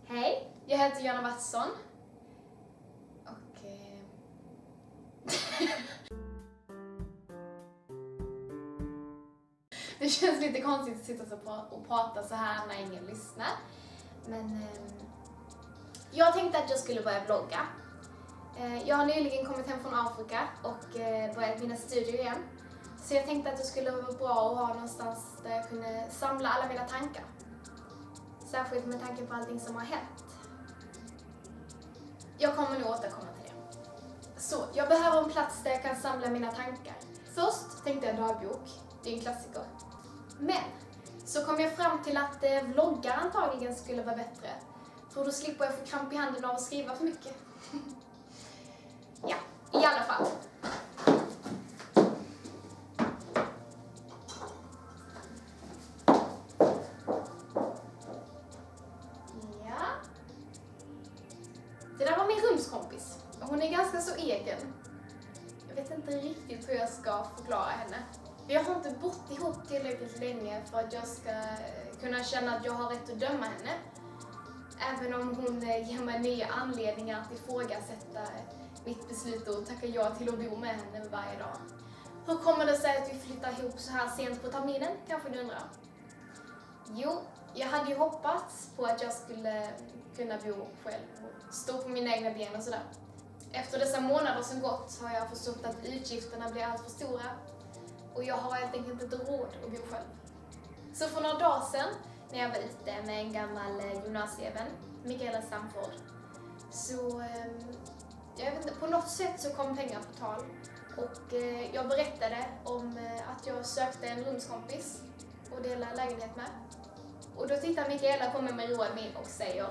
Hej, jag heter Johanna Watson. Och... Det känns lite konstigt att sitta och prata så här när ingen lyssnar. Men jag tänkte att jag skulle börja vlogga. Jag har nyligen kommit hem från Afrika och börjat mina studier igen. Så jag tänkte att det skulle vara bra att ha någonstans där jag kunde samla alla mina tankar. Särskilt med tanke på allting som har hänt. Jag kommer nog återkomma till det. Så, jag behöver en plats där jag kan samla mina tankar. Först tänkte jag dagbok, det är en klassiker. Men, så kom jag fram till att vloggar antagligen skulle vara bättre. För då slipper jag få kramp i handen av att skriva för mycket. Ja, i alla fall. Ja. Det där var min rumskompis. Hon är ganska så egen. Jag vet inte riktigt hur jag ska förklara henne. Vi har inte bott ihop tillräckligt länge för att jag ska kunna känna att jag har rätt att döma henne. Även om hon ger mig nya anledningar att ifrågasätta mitt beslut att tacka ja till att bo med henne varje dag. Hur kommer det sig att vi flyttar ihop så här sent på terminen, kanske du undrar? Jo, jag hade ju hoppats på att jag skulle kunna bo själv och stå på mina egna ben och sådär. Efter dessa månader som gått har jag förstått att utgifterna blir allt för stora. Och jag har helt enkelt inte råd att bo själv. Så för några dagar sedan, när jag var ute med en gammal gymnasievän, Mikaela Stamford, så jag vet inte, på något sätt så kom pengar på tal. Och jag berättade om att jag sökte en rumskompis och dela lägenhet med. Och då tittar Mikaela på mig med road min och säger: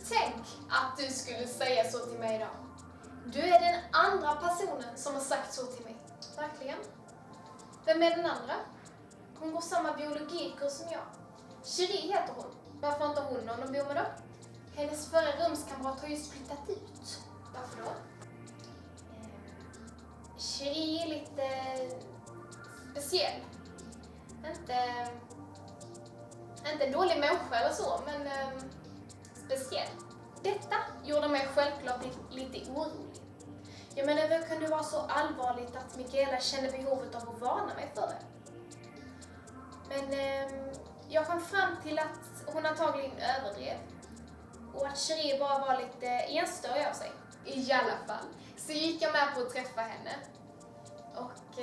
tänk att du skulle säga så till mig idag. Du är den andra personen som har sagt så till mig. Verkligen. Vem är den andra? Hon går samma biologikurs som jag. Cherie heter hon. Varför inte hon någon att bo med då? Hennes förra rumskamrat har ju flyttat ut. Varför då? Cherie är lite speciell. Inte dålig människa eller så, men speciell. Detta gjorde mig självklart lite orolig. Jag menar, det kunde vara så allvarligt att Mikaela kände behovet av att varna mig för det. Men jag kom fram till att hon antagligen överdrev. Och att Cherie bara var lite enstörig av sig. I alla fall så gick jag med på att träffa henne. Och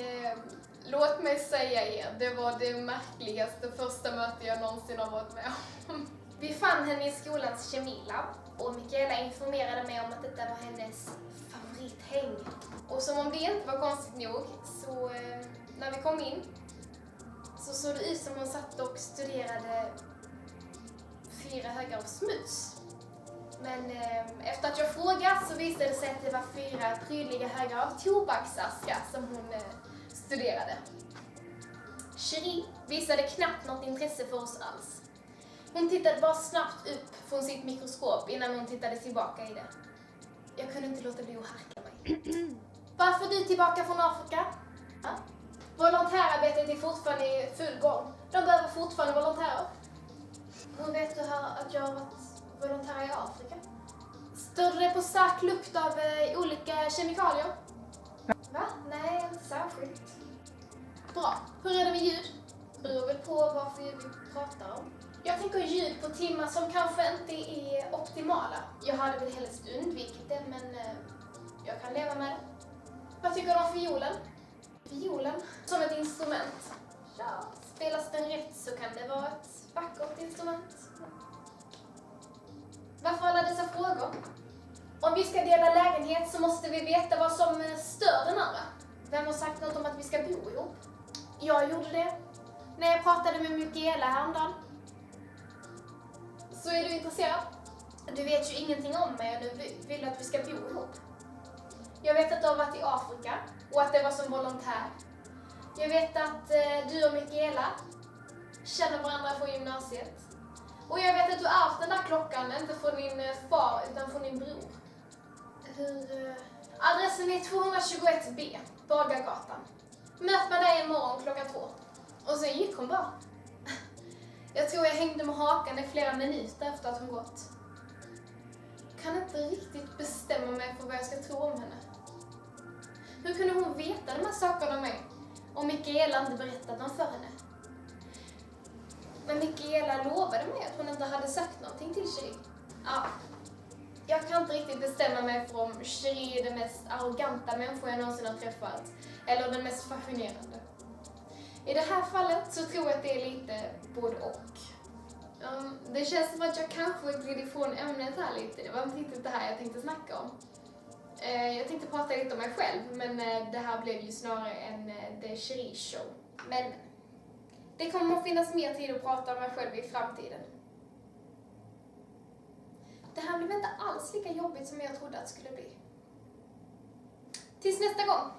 låt mig säga er, det var det märkligaste första möte jag någonsin har varit med om. Vi fann henne i skolans kemilab och Mikaela informerade mig om att detta var hennes favorithäng. Och som om det inte var konstigt nog, så när vi kom in så såg det ut som hon satt och studerade 4 högar av smuts. Men efter att jag frågade så visade det sig att det var 4 prydliga högar av tobaksaska som hon studerade. Cherie visade knappt något intresse för oss alls. Hon tittade bara snabbt upp från sitt mikroskop innan hon tittade tillbaka i det. Jag kunde inte låta bli att harkla mig. Varför är du tillbaka från Afrika? Ja? Volontärarbetet är fortfarande i full gång. De behöver fortfarande volontärer. Hur vet du att jag har varit volontär i Afrika? Störde det på stark lukt av olika kemikalier? Va? Nej, inte särskilt. Bra. Hur är det med ljud? Beror väl på varför vi pratar om. Jag tänker ljud på timmar som kanske inte är optimala. Jag hade väl helst undvikit det, men jag kan leva med det. Vad tycker du om fiolen? Fiolen? Som ett instrument. Ja, spelas den rätt så kan det vara ett vackert instrument. Varför alla dessa frågor? Om vi ska dela lägenhet så måste vi veta vad som stör den andra. Vem har sagt något om att vi ska bo ihop? Jag gjorde det. När jag pratade med Mikaela häromdagen. Så är du intresserad? Du vet ju ingenting om mig och du vill att vi ska bo ihop. Jag vet att du har varit i Afrika och att det var som volontär. Jag vet att du och Mikaela känner varandra från gymnasiet. Och jag vet att du ärvt den där klockan, inte från din far utan från din bror. Adressen är 221B, Bagargatan. Möt mig där imorgon 2:00. Och sen gick hon bara. Jag tror jag hängde med hakan i flera minuter efter att hon gått. inte riktigt bestämma mig för vad jag ska tro om henne. Hur kunde hon veta de här sakerna om mig? Om Mikaela inte berättat dem för henne. Men Mikaela lovade mig att hon inte hade sagt någonting till Cherie. Ja, jag kan inte riktigt bestämma mig för om Cherie är den mest arroganta människa jag någonsin har träffat. Eller den mest fascinerande. I det här fallet så tror jag att det är lite både och. Det känns som att jag kanske gled ifrån ämnet här lite. Det var inte riktigt det här jag tänkte snacka om. Jag tänkte prata lite om mig själv, men det här blev ju snarare en The Cherie Show. Men det kommer att finnas mer tid att prata om mig själv i framtiden. Det här blev inte alls lika jobbigt som jag trodde att det skulle bli. Tills nästa gång!